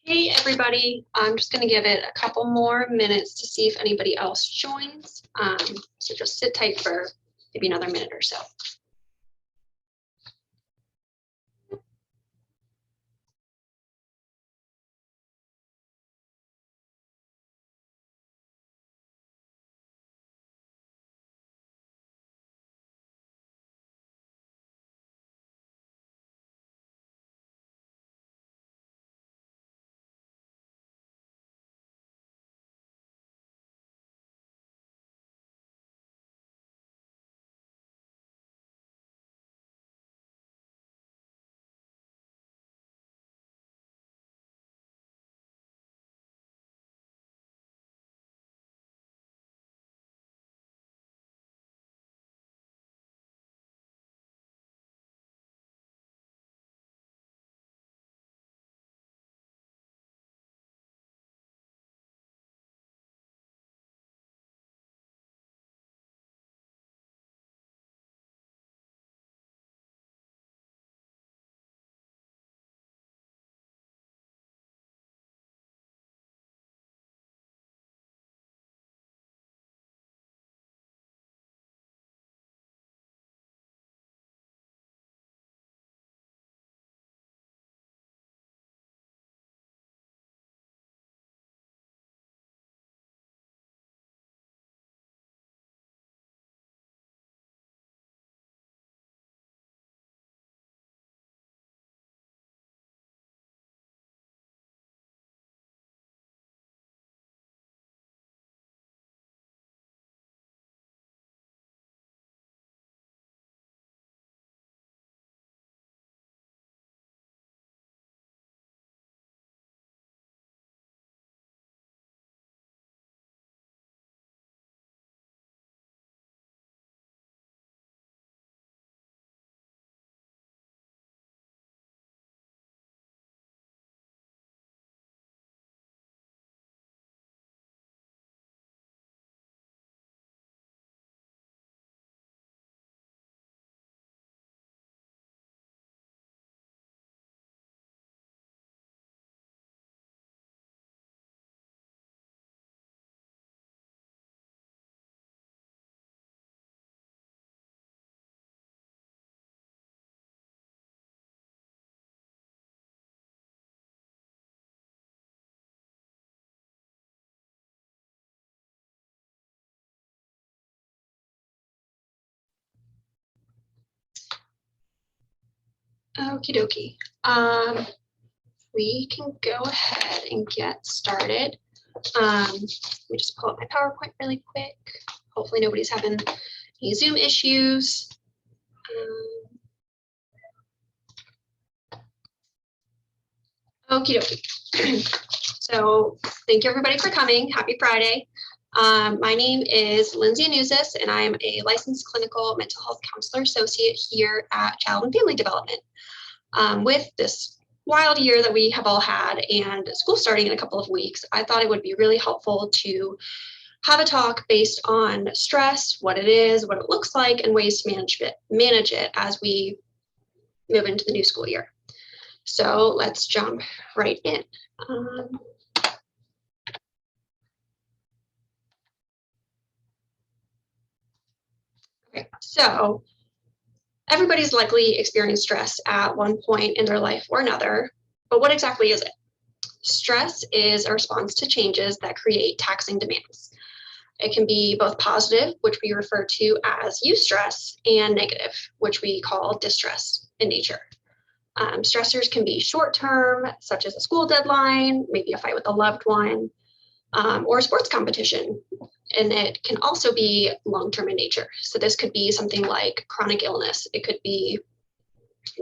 Hey everybody, I'm just going to give it a couple more minutes to see if anybody else joins. So just sit tight for maybe another minute or so. Okie dokie. We can go ahead and get started. Let me just pull up my PowerPoint really quick. Hopefully nobody's having any Zoom issues. Okie dokie. So thank you everybody for coming. Happy Friday. My name is Lindsey Anuzis, and I'm a licensed clinical mental health counselor associate here at Child and Family Development. With this wild year that we have all had and school starting in a couple of weeks, I thought it would be really helpful to have a talk based on stress, what it is, what it looks like, and ways to manage it as we move into the new school year. So let's jump right in. Okay, so everybody's likely experienced stress at one point in their life or another, but what exactly is it? Stress is a response to changes that create taxing demands. It can be both positive, which we refer to as eustress, and negative, which we call distress in nature. Stressors can be short-term, such as a school deadline, maybe a fight with a loved one, or a sports competition. And it can also be long-term in nature. So this could be something like chronic illness. It could be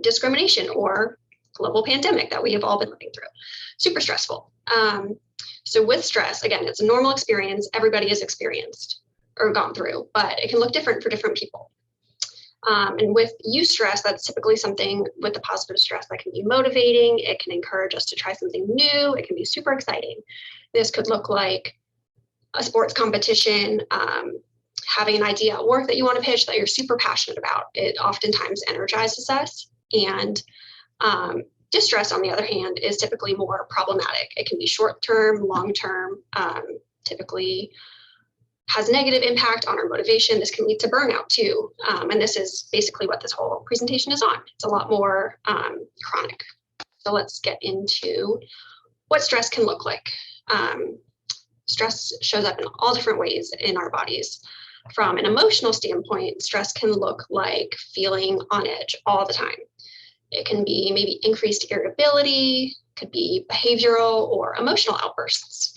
discrimination or global pandemic that we have all been living through. Super stressful. So with stress, again, it's a normal experience. Everybody has experienced or gone through, but it can look different for different people. And with eustress, that's typically something with the positive stress that can be motivating. It can encourage us to try something new. It can be super exciting. This could look like a sports competition, having an idea at work that you want to pitch that you're super passionate about. It oftentimes energizes us, and Distress, on the other hand, is typically more problematic. It can be short-term, long-term, typically has negative impact on our motivation. This can lead to burnout too. And this is basically what this whole presentation is on. It's a lot more chronic. So let's get into what stress can look like. Stress shows up in all different ways in our bodies. From an emotional standpoint, stress can look like feeling on edge all the time. It can be maybe increased irritability, could be behavioral or emotional outbursts.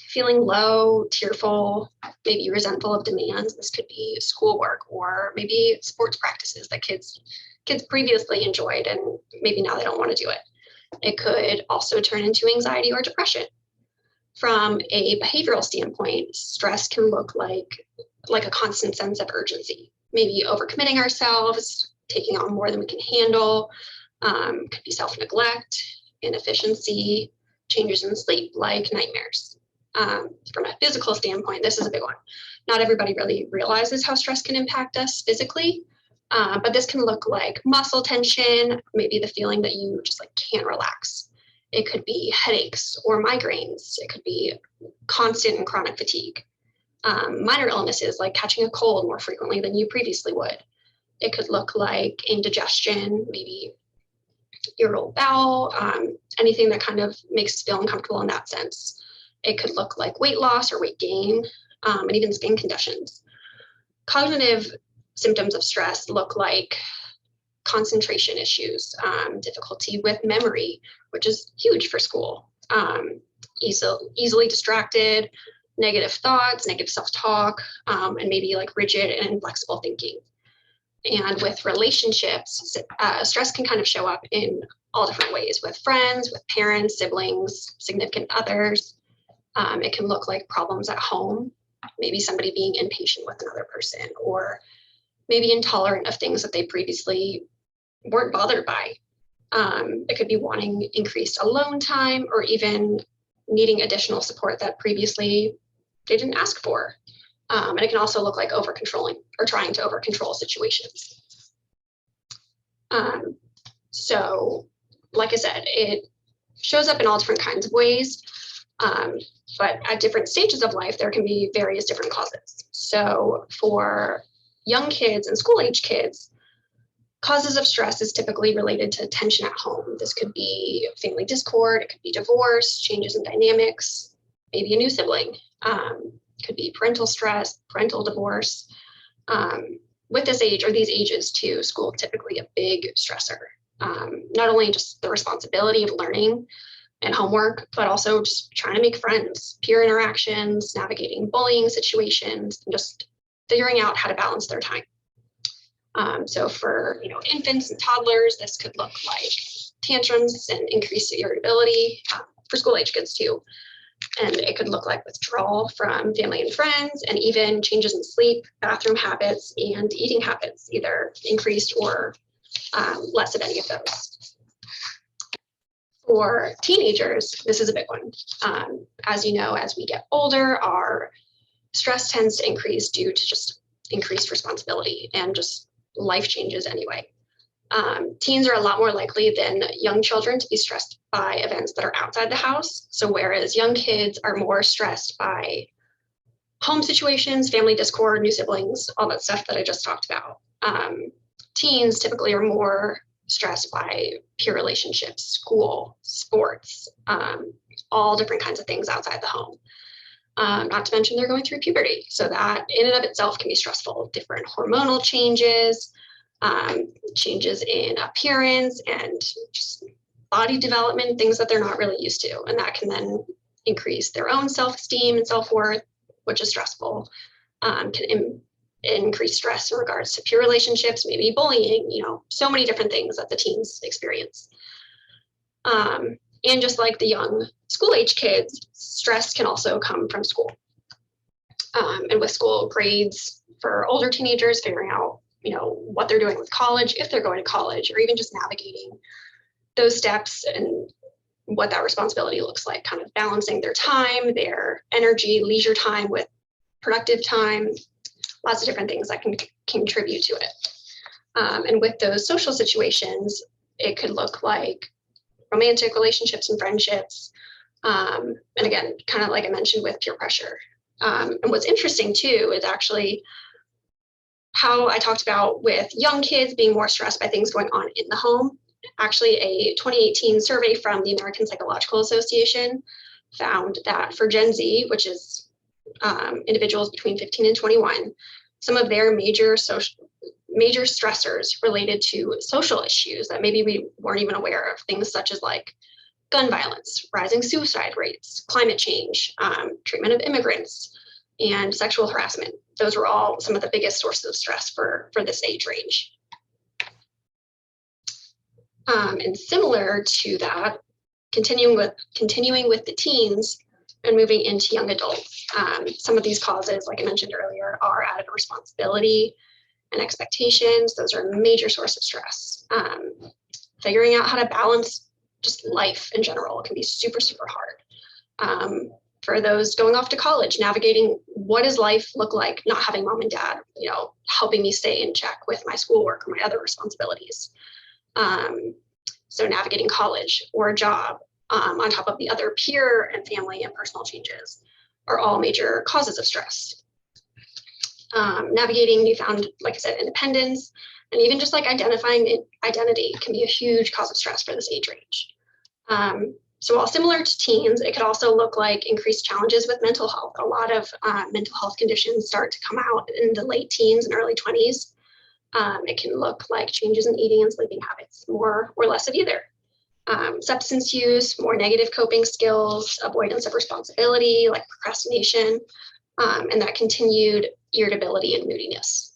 Feeling low, tearful, maybe resentful of demands. This could be schoolwork or maybe sports practices that kids previously enjoyed and maybe now they don't want to do it. It could also turn into anxiety or depression. From a behavioral standpoint, stress can look like a constant sense of urgency, maybe overcommitting ourselves, taking on more than we can handle, could be self-neglect, inefficiency, changes in sleep like nightmares. From a physical standpoint, this is a big one. Not everybody really realizes how stress can impact us physically, but this can look like muscle tension, maybe the feeling that you just like can't relax. It could be headaches or migraines. It could be constant and chronic fatigue. Minor illnesses like catching a cold more frequently than you previously would. It could look like indigestion, maybe irritable bowel, anything that kind of makes us feel uncomfortable in that sense. It could look like weight loss or weight gain, and even skin conditions. Cognitive symptoms of stress look like concentration issues, difficulty with memory, which is huge for school, easily distracted, negative thoughts, negative self-talk, and maybe like rigid and inflexible thinking. And with relationships, stress can kind of show up in all different ways with friends, with parents, siblings, significant others. It can look like problems at home, maybe somebody being impatient with another person, or maybe intolerant of things that they previously weren't bothered by. It could be wanting increased alone time or even needing additional support that previously they didn't ask for. And it can also look like over-controlling or trying to over-control situations. So, like I said, it shows up in all different kinds of ways, but at different stages of life, there can be various different causes. So for young kids and school-age kids, causes of stress is typically related to tension at home. This could be family discord, it could be divorce, changes in dynamics, maybe a new sibling. Could be parental stress, parental divorce. With this age or these ages too, school typically a big stressor. Not only just the responsibility of learning and homework, but also just trying to make friends, peer interactions, navigating bullying situations, and just figuring out how to balance their time. So for infants and toddlers, this could look like tantrums and increased irritability, for school age kids too. And it could look like withdrawal from family and friends, and even changes in sleep, bathroom habits, and eating habits, either increased or less of any of those. For teenagers, this is a big one. As you know, as we get older, our stress tends to increase due to just increased responsibility and just life changes anyway. Teens are a lot more likely than young children to be stressed by events that are outside the house. So whereas young kids are more stressed by home situations, family discord, new siblings, all that stuff that I just talked about, teens typically are more stressed by peer relationships, school, sports, all different kinds of things outside the home. Not to mention they're going through puberty. So that in and of itself can be stressful. Different hormonal changes, changes in appearance and just body development, things that they're not really used to. And that can then increase their own self-esteem and self-worth, which is stressful. Can increase stress in regards to peer relationships, maybe bullying, so many different things that the teens experience. And just like the young school-age kids, stress can also come from school. And with school grades for older teenagers, figuring out, what they're doing with college, if they're going to college, or even just navigating those steps and what that responsibility looks like, kind of balancing their time, their energy, leisure time with productive time, lots of different things that can contribute to it. And with those social situations, It could look like romantic relationships and friendships. And again, kind of like I mentioned with peer pressure. And what's interesting too is actually how I talked about with young kids being more stressed by things going on in the home. Actually, a 2018 survey from the American Psychological Association found that for Gen Z, which is individuals between 15 and 21, some of their major stressors related to social issues that maybe we weren't even aware of, things such as like gun violence, rising suicide rates, climate change, treatment of immigrants, and sexual harassment. Those were all some of the biggest sources of stress for this age range. And similar to that, continuing with the teens and moving into young adults. Some of these causes, like I mentioned earlier, are added responsibility and expectations. Those are a major source of stress. Figuring out how to balance just life in general can be super, super hard. For those going off to college, navigating what does life look like, not having mom and dad, helping me stay in check with my schoolwork or my other responsibilities. So navigating college or a job, on top of the other peer and family and personal changes, are all major causes of stress. Navigating newfound, like I said, independence, and even just like identifying identity can be a huge cause of stress for this age range. So while similar to teens, it could also look like increased challenges with mental health. A lot of mental health conditions start to come out in the late teens and early 20s. It can look like changes in eating and sleeping habits, more or less of either. Substance use, more negative coping skills, avoidance of responsibility, like procrastination, and that continued irritability and moodiness.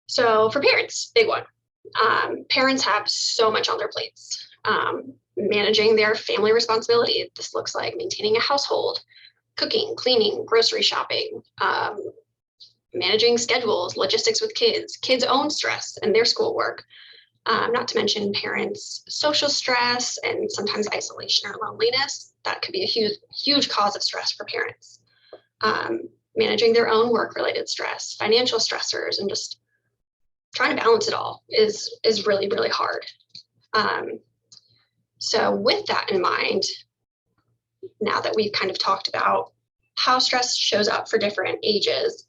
So for parents, big one. Parents have so much on their plates. Managing their family responsibility. This looks like maintaining a household, cooking, cleaning, grocery shopping, managing schedules, logistics with kids' own stress and their schoolwork, not to mention parents' social stress and sometimes isolation or loneliness. That could be a huge cause of stress for parents. Managing their own work-related stress, financial stressors, and just trying to balance it all is really, really hard. So with that in mind, now that we've kind of talked about how stress shows up for different ages,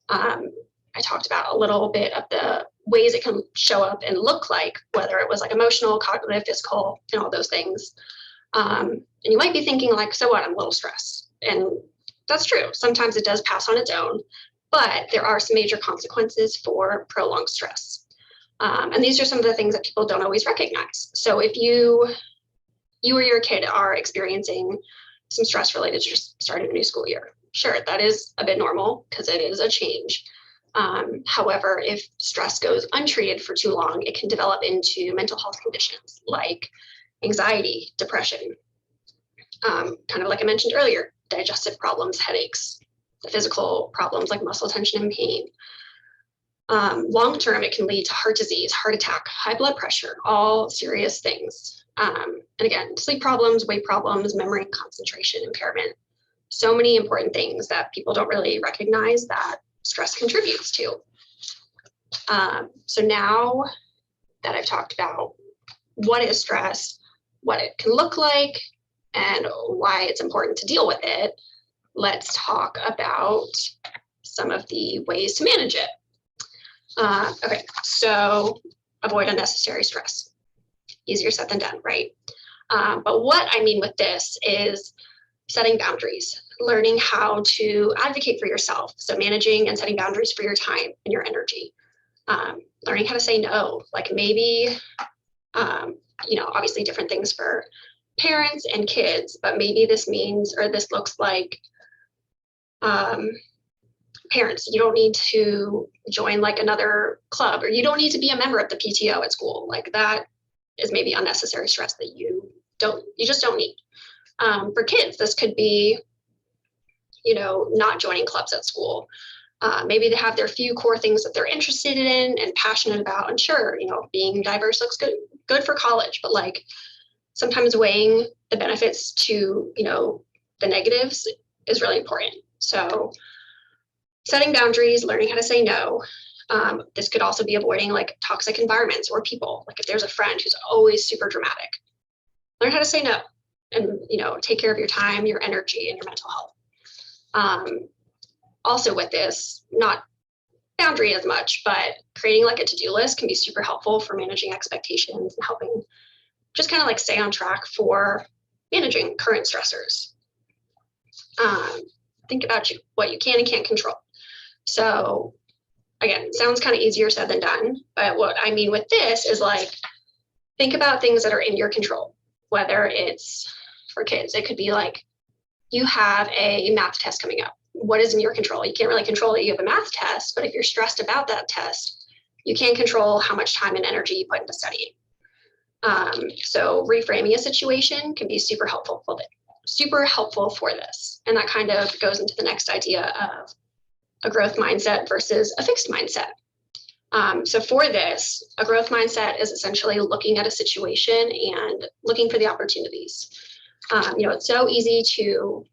I talked about a little bit of the ways it can show up and look like, whether it was like emotional, cognitive, physical, and all those things. And you might be thinking like, so what, I'm a little stressed. And that's true. Sometimes it does pass on its own, but there are some major consequences for prolonged stress. And these are some of the things that people don't always recognize. So if you or your kid are experiencing some stress related to just starting a new school year, sure, that is a bit normal because it is a change. However, if stress goes untreated for too long, it can develop into mental health conditions like anxiety, depression, kind of like I mentioned earlier, digestive problems, headaches, the physical problems like muscle tension and pain. Long-term, it can lead to heart disease, heart attack, high blood pressure, all serious things. And again, sleep problems, weight problems, memory and concentration impairment. So many important things that people don't really recognize that stress contributes to. So now that I've talked about what is stress, what it can look like, and why it's important to deal with it, let's talk about some of the ways to manage it. Okay, so avoid unnecessary stress. Easier said than done, right? But what I mean with this is setting boundaries, learning how to advocate for yourself. So managing and setting boundaries for your time and your energy. Learning how to say no, like maybe, obviously different things for parents and kids, but maybe this means, or this looks like, parents, you don't need to join like another club, or you don't need to be a member of the PTO at school. Like that is maybe unnecessary stress that you just don't need. For kids, this could be, not joining clubs at school. Maybe they have their few core things that they're interested in and passionate about. And sure, being diverse looks good for college, but like sometimes weighing the benefits to, the negatives is really important. So setting boundaries, learning how to say no, This could also be avoiding like toxic environments or people. Like if there's a friend who's always super dramatic, learn how to say no and, take care of your time, your energy, and your mental health. Also with this, not boundary as much, but creating like a to-do list can be super helpful for managing expectations and helping just kind of like stay on track for managing current stressors. Think about what you can and can't control. So again, sounds kind of easier said than done, but what I mean with this is like, think about things that are in your control, whether it's for kids, it could be like you have a math test coming up. What is in your control? You can't really control that you have a math test, but if you're stressed about that test, you can control how much time and energy you put into studying. So reframing a situation can be super helpful for this. And that kind of goes into the next idea of a growth mindset versus a fixed mindset. So for this, a growth mindset is essentially looking at a situation and looking for the opportunities. It's so easy to,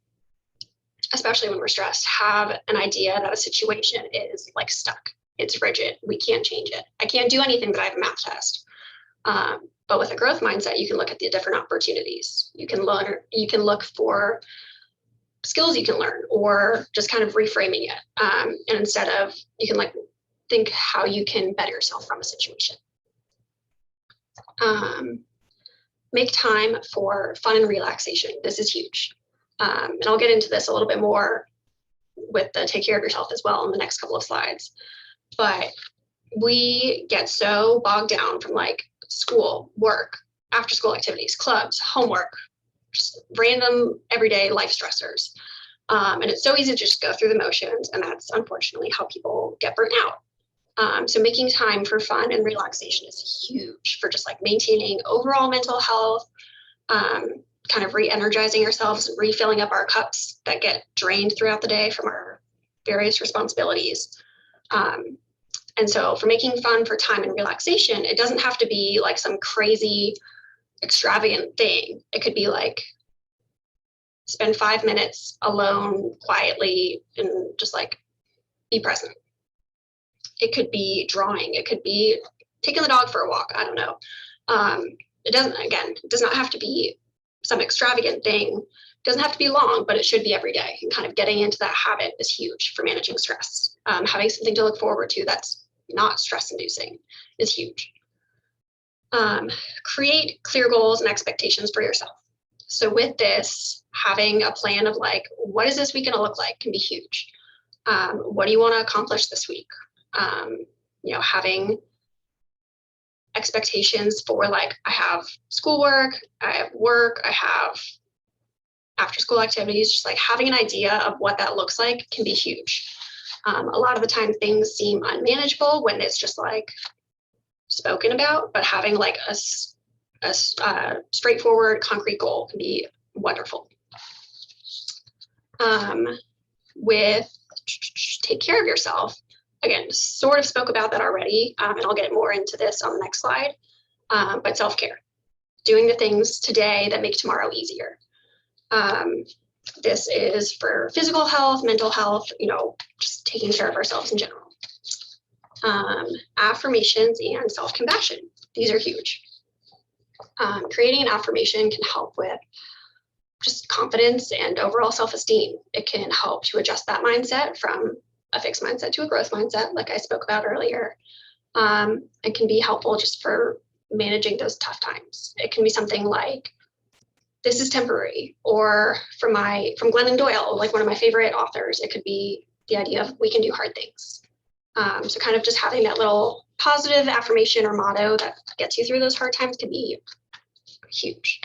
especially when we're stressed, have an idea that a situation is like stuck. It's rigid. We can't change it. I can't do anything, but I have a math test. But with a growth mindset, you can look at the different opportunities. You can look for skills you can learn, or just kind of reframing it. And instead of, you can like think how you can better yourself from a situation. Make time for fun and relaxation. This is huge. And I'll get into this a little bit more with the take care of yourself as well in the next couple of slides. But we get so bogged down from like school, work, after school activities, clubs, homework, just random everyday life stressors. And it's so easy to just go through the motions. And that's unfortunately how people get burnt out. So making time for fun and relaxation is huge for just like maintaining overall mental health, kind of re-energizing ourselves, refilling up our cups that get drained throughout the day from our various responsibilities. And so for making fun for time and relaxation, it doesn't have to be like some crazy extravagant thing. It could be like spend 5 minutes alone quietly and just like be present. It could be drawing. It could be taking the dog for a walk. I don't know. It does not have to be some extravagant thing. It doesn't have to be long, but it should be every day. And kind of getting into that habit is huge for managing stress. Having something to look forward to that's not stress inducing is huge. Create clear goals and expectations for yourself. So with this, having a plan of like, what is this week going to look like can be huge. What do you want to accomplish this week? Having expectations for like, I have schoolwork, I have work, I have after school activities, just like having an idea of what that looks like can be huge. A lot of the time things seem unmanageable when it's just like spoken about, but having like a straightforward, concrete goal can be wonderful. With take care of yourself, again, sort of spoke about that already, and I'll get more into this on the next slide, but self-care, doing the things today that make tomorrow easier. This is for physical health, mental health, just taking care of ourselves in general. Affirmations and self-compassion. These are huge. Creating an affirmation can help with just confidence and overall self-esteem. It can help to adjust that mindset from a fixed mindset to a growth mindset, like I spoke about earlier. It can be helpful just for managing those tough times. It can be something like, this is temporary, or from Glennon Doyle, like one of my favorite authors, it could be the idea of we can do hard things. So kind of just having that little positive affirmation or motto that gets you through those hard times can be huge.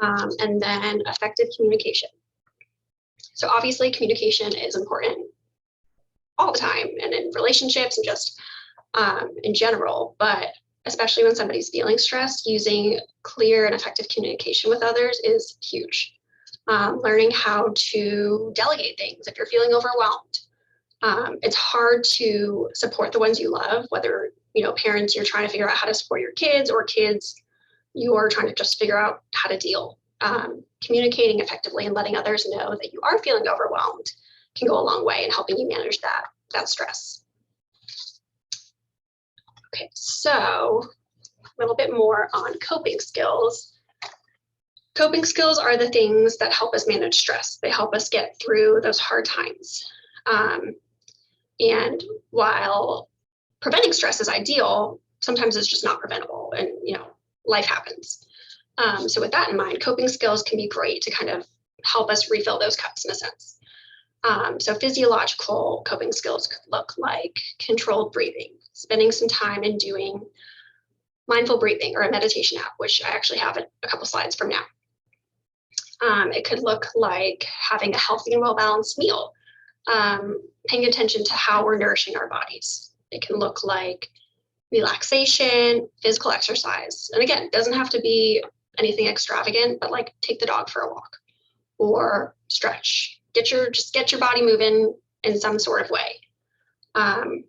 And then effective communication. So obviously communication is important all the time and in relationships and just in general, but especially when somebody's feeling stressed, using clear and effective communication with others is huge. Learning how to delegate things if you're feeling overwhelmed. It's hard to support the ones you love, whether, parents, you're trying to figure out how to support your kids, or kids, you're trying to just figure out how to deal. Communicating effectively and letting others know that you are feeling overwhelmed can go a long way in helping you manage that stress. Okay, so a little bit more on coping skills. Coping skills are the things that help us manage stress. They help us get through those hard times. And while preventing stress is ideal, sometimes it's just not preventable, and life happens. So with that in mind, coping skills can be great to kind of help us refill those cups in a sense. So physiological coping skills could look like controlled breathing, spending some time and doing mindful breathing or a meditation app, which I actually have a couple slides from now. It could look like having a healthy and well-balanced meal, paying attention to how we're nourishing our bodies. It can look like relaxation, physical exercise. And again, it doesn't have to be anything extravagant, but like take the dog for a walk or stretch. Get your body moving in some sort of way.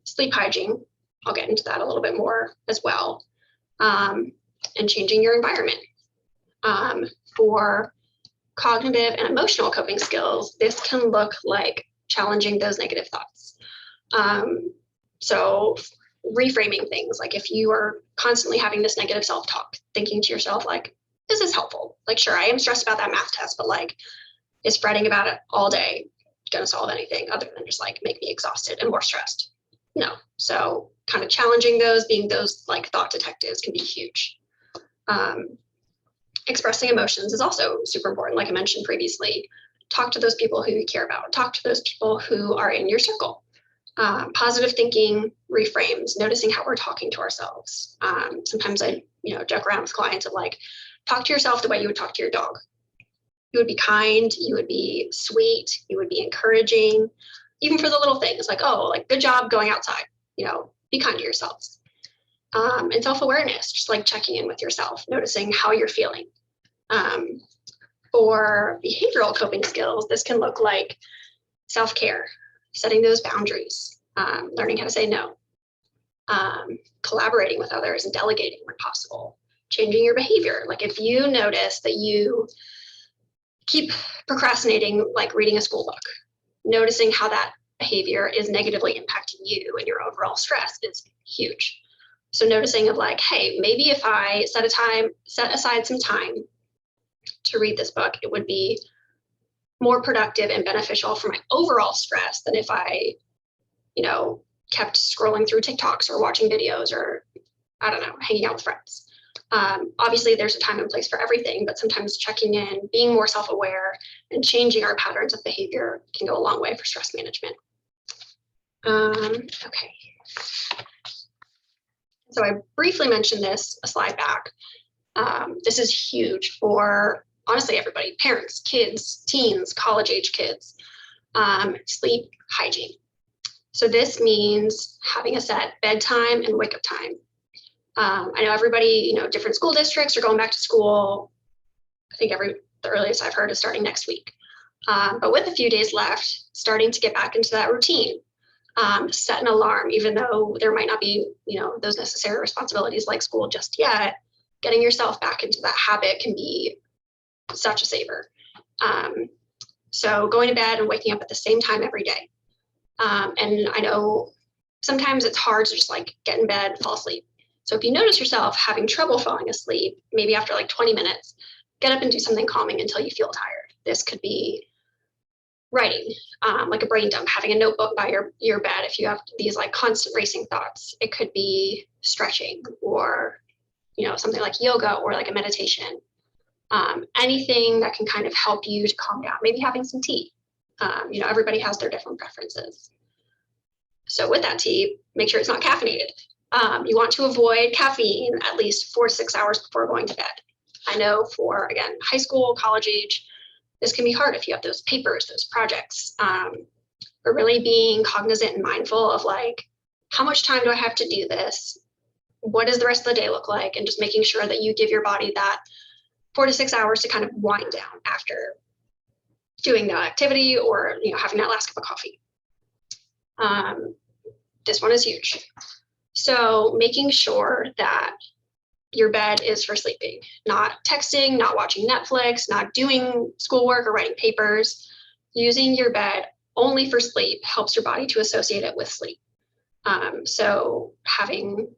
Sleep hygiene, I'll get into that a little bit more as well. And changing your environment. For cognitive and emotional coping skills, this can look like challenging those negative thoughts. So reframing things, like if you are constantly having this negative self-talk, thinking to yourself like, this is helpful. Like, sure, I am stressed about that math test, but like, is fretting about it all day going to solve anything other than just like make me exhausted and more stressed? No. So kind of challenging those, being those like thought detectives can be huge. Expressing emotions is also super important. Like I mentioned previously, talk to those people who you care about. Talk to those people who are in your circle. Positive thinking, reframes, noticing how we're talking to ourselves. Sometimes I, joke around with clients of like, talk to yourself the way you would talk to your dog. You would be kind, you would be sweet, you would be encouraging, even for the little things like, oh, like good job going outside, be kind to yourselves. And self-awareness, just like checking in with yourself, noticing how you're feeling. For behavioral coping skills, this can look like self-care, setting those boundaries, learning how to say no, collaborating with others and delegating when possible, changing your behavior. Like if you notice that you keep procrastinating, like reading a school book, noticing how that behavior is negatively impacting you and your overall stress is huge. So noticing of like, hey, maybe if I set aside some time to read this book, it would be more productive and beneficial for my overall stress than if I, kept scrolling through TikToks or watching videos or, I don't know, hanging out with friends. Obviously, there's a time and place for everything, but sometimes checking in, being more self-aware, and changing our patterns of behavior can go a long way for stress management. Okay. So I briefly mentioned this a slide back. This is huge for, honestly, everybody, parents, kids, teens, college-age kids, sleep hygiene. So this means having a set bedtime and wake-up time. I know everybody, different school districts are going back to school. I think the earliest I've heard is starting next week. But with a few days left, starting to get back into that routine. Set an alarm, even though there might not be, those necessary responsibilities like school just yet. Getting yourself back into that habit can be such a saver. So going to bed and waking up at the same time every day. And I know sometimes it's hard to just like get in bed, fall asleep. So if you notice yourself having trouble falling asleep, maybe after like 20 minutes, get up and do something calming until you feel tired. This could be writing, like a brain dump, having a notebook by your bed if you have these like constant racing thoughts. It could be stretching or, something like yoga or like a meditation. Anything that can kind of help you to calm down, maybe having some tea. Everybody has their different preferences. So with that tea, make sure it's not caffeinated. You want to avoid caffeine at least 4 to 6 hours before going to bed. I know for, again, high school, college age, this can be hard if you have those papers, those projects, but really being cognizant and mindful of like, how much time do I have to do this? What does the rest of the day look like? And just making sure that you give your body that 4 to 6 hours to kind of wind down after doing the activity or, having that last cup of coffee. This one is huge. So making sure that your bed is for sleeping, not texting, not watching Netflix, not doing schoolwork or writing papers. Using your bed only for sleep helps your body to associate it with sleep. So having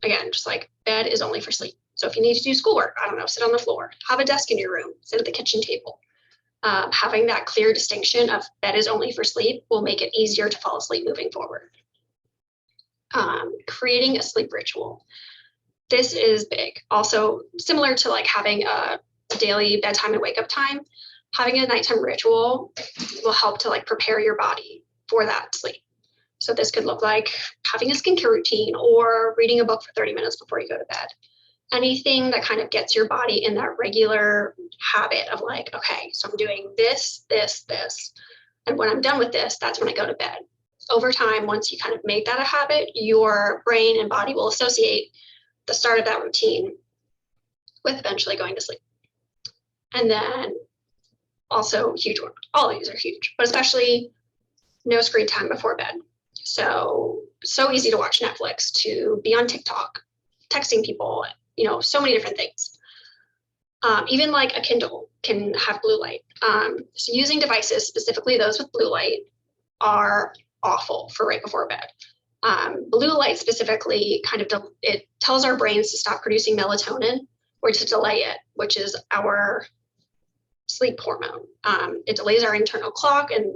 again, just like bed is only for sleep. So if you need to do schoolwork, I don't know, sit on the floor, have a desk in your room, sit at the kitchen table. Having that clear distinction of bed is only for sleep will make it easier to fall asleep moving forward. Creating a sleep ritual. This is big. Also, similar to like having a daily bedtime and wake up time, having a nighttime ritual will help to like prepare your body for that sleep. So this could look like having a skincare routine or reading a book for 30 minutes before you go to bed. Anything that kind of gets your body in that regular habit of like, okay, so I'm doing this, this, this. And when I'm done with this, that's when I go to bed. Over time, once you kind of make that a habit, your brain and body will associate the start of that routine with eventually going to sleep. And then also huge one, all of these are huge, but especially no screen time before bed. So easy to watch Netflix, to be on TikTok, texting people, so many different things. Even like a Kindle can have blue light. So using devices, specifically those with blue light, are awful for right before bed. Blue light specifically it tells our brains to stop producing melatonin or to delay it, which is our sleep hormone. It delays our internal clock and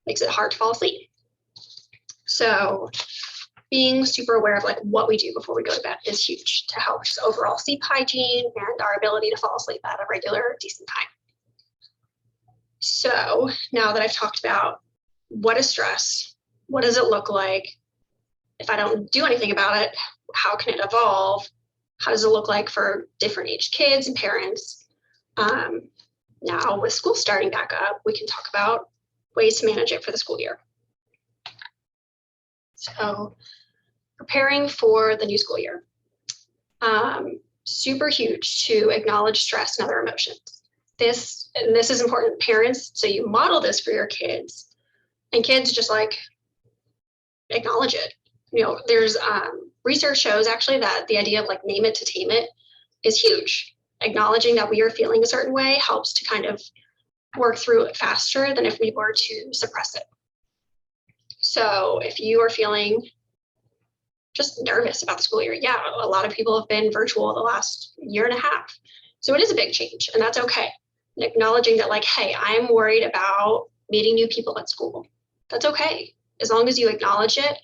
makes it hard to fall asleep. So being super aware of like what we do before we go to bed is huge to help just overall sleep hygiene and our ability to fall asleep at a regular, decent time. So now that I've talked about what is stress, what does it look like? If I don't do anything about it, how can it evolve? How does it look like for different age kids and parents? Now with school starting back up, we can talk about ways to manage it for the school year. So preparing for the new school year. Super huge to acknowledge stress and other emotions. This is important, parents, so you model this for your kids, and kids just like acknowledge it. There's research shows actually that the idea of like name it to tame it is huge. Acknowledging that we are feeling a certain way helps to kind of work through it faster than if we were to suppress it. So if you are feeling just nervous about the school year, yeah, a lot of people have been virtual the last year and a half. So it is a big change, and that's okay. And acknowledging that like, hey, I'm worried about meeting new people at school. That's okay. As long as you acknowledge it,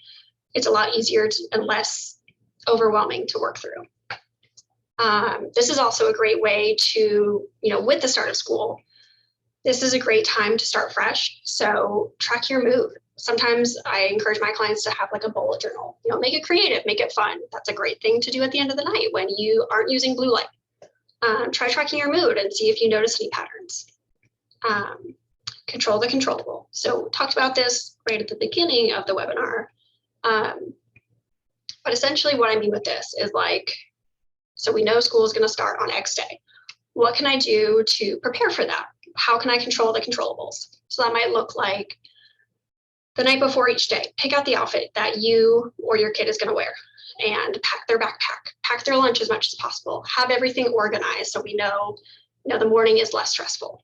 it's a lot easier and less overwhelming to work through. This is also a great way to, with the start of school, this is a great time to start fresh. So track your mood. Sometimes I encourage my clients to have like a bullet journal, make it creative, make it fun. That's a great thing to do at the end of the night when you aren't using blue light. Try tracking your mood and see if you notice any patterns. Control the controllable. So talked about this right at the beginning of the webinar. But essentially what I mean with this is like, so we know school is going to start on X day. What can I do to prepare for that? How can I control the controllables? So that might look like the night before each day, pick out the outfit that you or your kid is going to wear and pack their backpack, pack their lunch as much as possible, have everything organized so we know, the morning is less stressful.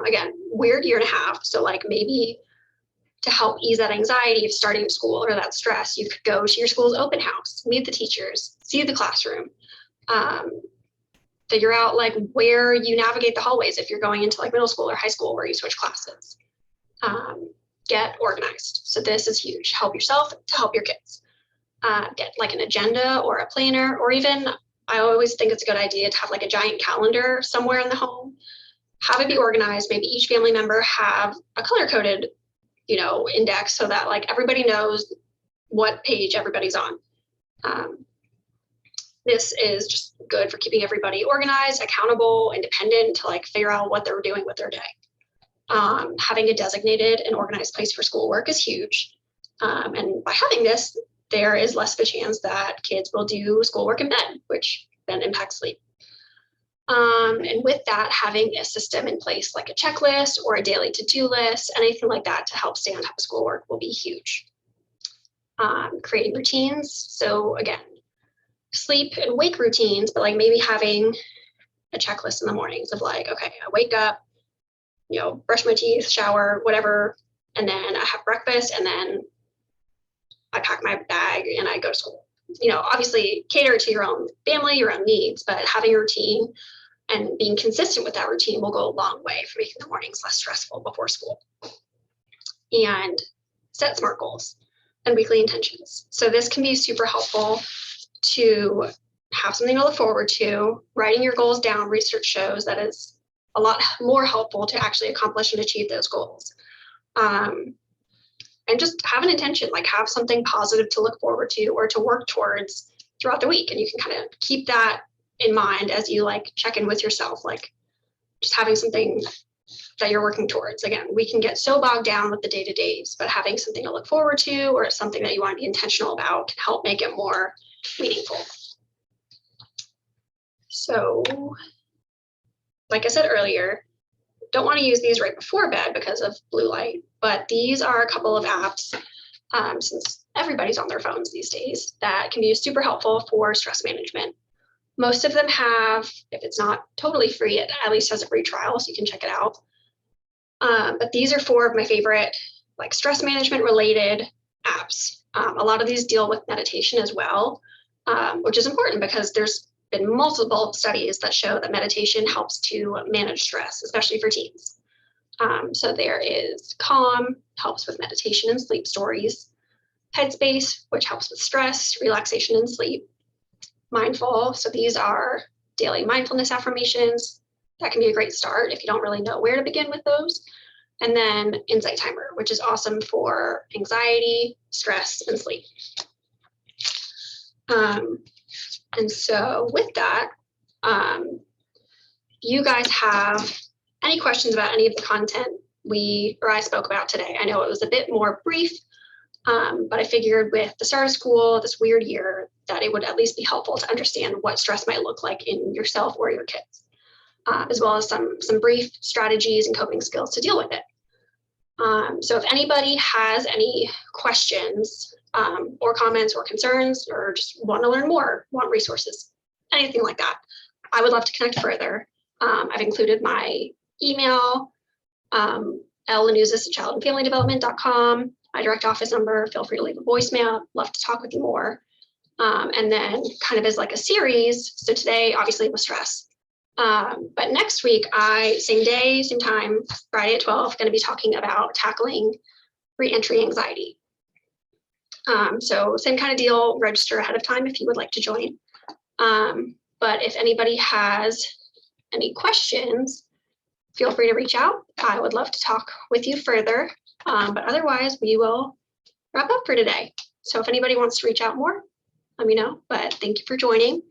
Again, weird year and a half. So like maybe to help ease that anxiety of starting school or that stress, you could go to your school's open house, meet the teachers, see the classroom, figure out like where you navigate the hallways if you're going into like middle school or high school where you switch classes. Get organized. So this is huge. Help yourself to help your kids. Get like an agenda or a planner, or even I always think it's a good idea to have like a giant calendar somewhere in the home. Have it be organized. Maybe each family member have a color-coded, index so that like everybody knows what page everybody's on. This is just good for keeping everybody organized, accountable, independent to like figure out what they're doing with their day. Having a designated and organized place for schoolwork is huge. And by having this, there is less of a chance that kids will do schoolwork in bed, which then impacts sleep. And with that, having a system in place like a checklist or a daily to-do list, anything like that to help stay on top of schoolwork will be huge. Creating routines. So again, sleep and wake routines, but like maybe having a checklist in the mornings of like, okay, I wake up, brush my teeth, shower, whatever, and then I have breakfast, and then I pack my bag and I go to school. obviously cater to your own family, your own needs, but having a routine and being consistent with that routine will go a long way for making the mornings less stressful before school. And set SMART goals and weekly intentions. So this can be super helpful to have something to look forward to. Writing your goals down, research shows that is a lot more helpful to actually accomplish and achieve those goals. And just have an intention, like have something positive to look forward to or to work towards throughout the week. And you can kind of keep that in mind as you like check in with yourself, like just having something that you're working towards. Again, we can get so bogged down with the day-to-days, but having something to look forward to or something that you want to be intentional about can help make it more meaningful. So, like I said earlier, don't want to use these right before bed because of blue light, but these are a couple of apps, since everybody's on their phones these days, that can be super helpful for stress management. Most of them have, if it's not totally free, it at least has a free trial, so you can check it out. But these are 4 of my favorite like stress management related apps. A lot of these deal with meditation as well, which is important because there's been multiple studies that show that meditation helps to manage stress, especially for teens. So there is Calm, helps with meditation and sleep stories. Headspace, which helps with stress, relaxation, and sleep. Mindful, so these are daily mindfulness affirmations. That can be a great start if you don't really know where to begin with those. And then Insight Timer, which is awesome for anxiety, stress, and sleep. And so with that, if you guys have any questions about any of the content I spoke about today, I know it was a bit more brief, but I figured with the start of school, this weird year, that it would at least be helpful to understand what stress might look like in yourself or your kids, as well as some brief strategies and coping skills to deal with it. So if anybody has any questions or comments or concerns, or just want to learn more, want resources, anything like that, I would love to connect further. I've included my email, lanuzis@childandfamilydevelopment.com, my direct office number. Feel free to leave a voicemail. Love to talk with you more. And then kind of as like a series. So today, obviously, was stress. But next week, same day, same time, Friday at 12, going to be talking about tackling reentry anxiety. So same kind of deal, register ahead of time if you would like to join. But if anybody has any questions, feel free to reach out. I would love to talk with you further. But otherwise, we will wrap up for today. So if anybody wants to reach out more, let me know. But thank you for joining.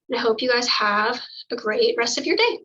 And I hope you guys have a great rest of your day.